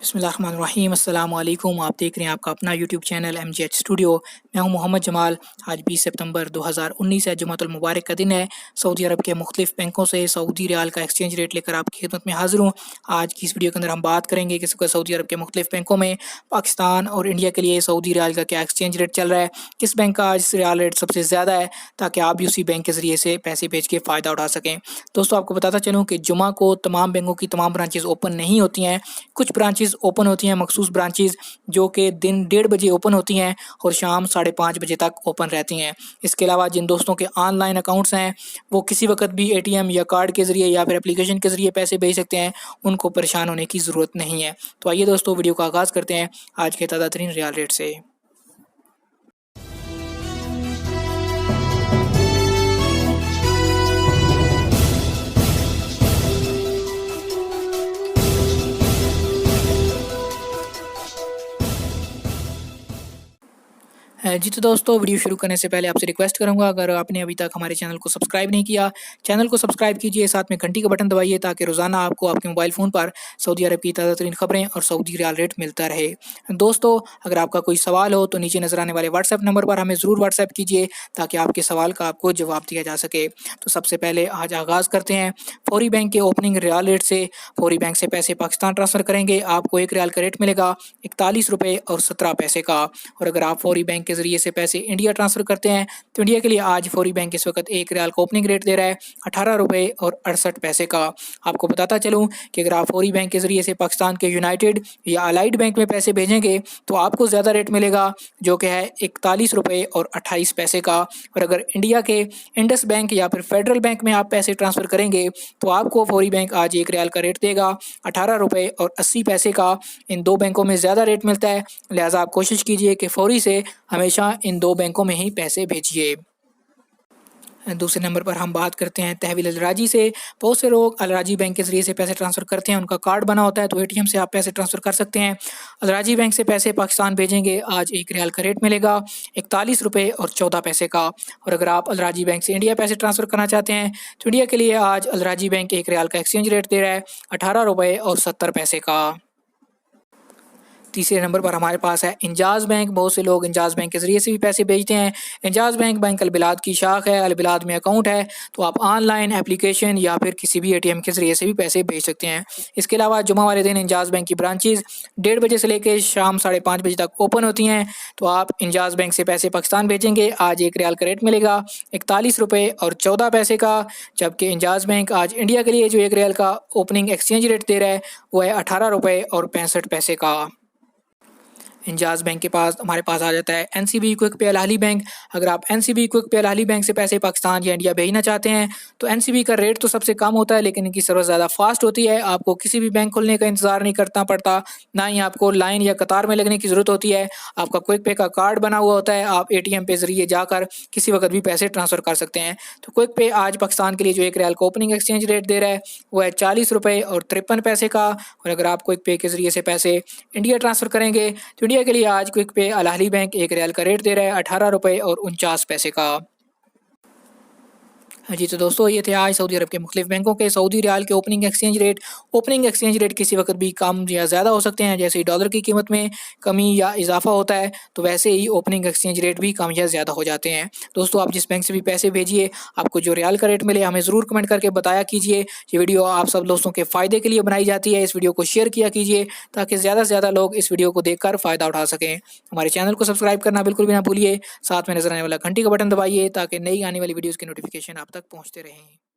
बिस्मिल्लाहिर्रहमानिर्रहीम अस्सलाम वालेकुम। आप देख रहे हैं आपका अपना यूट्यूब चैनल एमजेएच स्टूडियो। मैं हूं मोहम्मद जमाल। आज 20 सितंबर 2019 है, जुमातुल मुबारक का दिन है। सऊदी अरब के मुख्तलिफ बैंकों से सऊदी रियाल का एक्सचेंज रेट लेकर आपकी खिदमत में हाजिर हूँ। आज की इस वीडियो के अंदर हम बात करेंगे कि सऊदी अरब के मुख्तलिफ बैंकों में पाकिस्तान और इंडिया के लिए सऊदी रियाल का क्या एक्सचेंज रेट चल रहा है, किस बैंक का आज रियाल रेट सबसे ज़्यादा है, ताकि आप भी उसी बैंक के ज़रिए से पैसे भेज के फ़ायदा उठा सकें। दोस्तों, आपको बताता चलूँ कि जुमा को तमाम बैंकों की तमाम ब्रांचेज़ ओपन नहीं होती हैं। कुछ ब्रांचेज़ ओपन होती हैं, मखसूस ब्रांचेज़ जो कि दिन 1:30 बजे ओपन होती हैं और शाम 5:30 बजे तक ओपन रहती हैं। इसके अलावा जिन दोस्तों के ऑनलाइन अकाउंट्स हैं, वो किसी वक्त भी एटीएम या कार्ड के ज़रिए या फिर एप्लीकेशन के ज़रिए पैसे भेज सकते हैं, उनको परेशान होने की ज़रूरत नहीं है। तो आइए दोस्तों, वीडियो का आगाज़ करते हैं आज के ताज़ा तरीन रियाल रेट से। जी तो दोस्तों, वीडियो शुरू करने से पहले आपसे रिक्वेस्ट करूंगा, अगर आपने अभी तक हमारे चैनल को सब्सक्राइब नहीं किया, चैनल को सब्सक्राइब कीजिए, साथ में घंटी का बटन दबाइए ताकि रोज़ाना आपको आपके मोबाइल फ़ोन पर सऊदी अरब की ताज़ा तरीन खबरें और सऊदी रियाल रेट मिलता रहे। दोस्तों, अगर आपका कोई सवाल हो तो नीचे नज़र आने वाले व्हाट्सएप नंबर पर हमें ज़रूर व्हाट्सएप कीजिए ताकि आपके सवाल का आपको जवाब दिया जा सके। तो सबसे पहले आज आगाज़ करते हैं फौरी बैंक के ओपनिंग रियाल रेट से। फौरी बैंक से पैसे पाकिस्तान ट्रांसफ़र करेंगे, आपको 1 रियाल का रेट मिलेगा 41 रुपये और 17 पैसे का। और अगर आप फौरी बैंक के ज़रिए से पैसे इंडिया ट्रांसफ़र करते हैं तो इंडिया के लिए आज फौरी बैंक इस वक्त 1 रियाल का ओपनिंग रेट दे रहा है 18 रुपये और 68 पैसे का। आपको बताता चलूँ कि अगर आप फौरी बैंक के ज़रिए से पाकिस्तान के यूनाइटेड या अलाइड बैंक में पैसे भेजेंगे तो आपको ज़्यादा रेट मिलेगा, जो कि है 41 रुपये और 28 पैसे का। और अगर इंडिया के इंडस बैंक या फिर फेडरल बैंक में आप पैसे ट्रांसफ़र करेंगे तो आपको फौरी बैंक आज 1 रियाल का रेट देगा 18 रुपये और 80 पैसे का। इन दो बैंकों में ज़्यादा रेट मिलता है, लिहाजा आप कोशिश कीजिए कि फौरी से हमेशा इन दो बैंकों में ही पैसे भेजिए। दूसरे नंबर पर हम बात करते हैं तहवील अल राजी से। बहुत से लोग अल राजी बैंक के ज़रिए से पैसे ट्रांसफ़र करते हैं, उनका कार्ड बना होता है तो एटीएम से आप पैसे ट्रांसफ़र कर सकते हैं। अल राजी बैंक से पैसे पाकिस्तान भेजेंगे, आज 1 रियाल का रेट मिलेगा 41 रुपये और 14 पैसे का। और अगर आप अल राजी बैंक से इंडिया पैसे ट्रांसफ़र करना चाहते हैं तो इंडिया के लिए आज अल राजी बैंक 1 रियाल का एक्सचेंज रेट दे रहा है 18 रुपये और 70 पैसे का। तीसरे नंबर पर हमारे पास है एंजाज बैंक। बहुत से लोग एंजाज बैंक के ज़रिए से भी पैसे भेजते हैं। एंजाज बैंक अलबिलाद की शाख है, अलबिलाद में अकाउंट है, तो आप ऑनलाइन एप्लीकेशन या फिर किसी भी एटीएम के ज़रिए से भी पैसे भेज सकते हैं। इसके अलावा जुमा वाले दिन एंजाज बैंक की ब्रांचेज़ 1:30 बजे से लेकर शाम 5:30 बजे तक ओपन होती हैं। तो आप एंजाज बैंक से पैसे पाकिस्तान भेजेंगे, आज 1 रियाल का रेट मिलेगा 41 रुपये और 14 पैसे का। जबकि एंजाज बैंक आज इंडिया के लिए जो 1 रियाल का ओपनिंग एक्सचेंज रेट दे रहा है वो है 18 रुपये और 65 पैसे का। एंजाज बैंक के पास हमारे पास आ जाता है एनसीबी क्विक पे अल अहली बैंक। अगर आप एनसीबी क्विक पे अल अहली बैंक से पैसे पाकिस्तान या इंडिया भेजना चाहते हैं तो एनसीबी का रेट तो सबसे कम होता है, लेकिन इनकी सर्विस ज़्यादा फास्ट होती है। आपको किसी भी बैंक खोलने का इंतज़ार नहीं करना पड़ता, ना ही आपको लाइन या कतार में लगने की ज़रूरत होती है। आपका क्विक पे का कार्ड बना हुआ होता है, आप एटीएम पे ज़रिए जाकर किसी वक्त भी पैसे ट्रांसफ़र कर सकते हैं। तो क्विक पे आज पाकिस्तान के लिए जो 1 रियाल का ओपनिंग एक्सचेंज रेट दे रहा है वो है 40 रुपये और 53 पैसे का। और अगर आप क्विक पे के ज़रिए से पैसे इंडिया ट्रांसफ़र करेंगे तो इंडिया के लिए आज क्विक पे अल अहली बैंक 1 रियाल का रेट दे रहा है 18 रुपये और 49 पैसे का। जी तो दोस्तों, ये थे आज सऊदी अरब के मुख्तलिफ बैंकों के सऊदी रियाल के opening exchange rate. Opening exchange rate किसी वक्त भी कम या ज़्यादा हो सकते हैं, जैसे ही डॉलर की कीमत में कमी या इजाफा होता है तो वैसे ही ओपनिंग एक्सचेंज रेट भी कम या ज़्यादा हो जाते हैं। दोस्तों, आप जिस बैंक से भी पैसे भेजिए, आपको जो रियाल का रेट मिले हमें ज़रूर कमेंट करके बताया कीजिए। ये वीडियो आप सब दोस्तों के फ़ायदे के लिए बनाई जाती है, इस वीडियो को शेयर किया कीजिए ताकि ज़्यादा से ज़्यादा लोग इस वीडियो को देखकर फ़ायदा उठा सकें। हमारे चैनल को सब्सक्राइब करना बिल्कुल भी ना भूलिए, साथ में नजर आने वाला घंटी का बटन दबाइए ताकि नई आने वाली वीडियोज़ की नोटिफिकेशन आप तक पहुँचते रहें।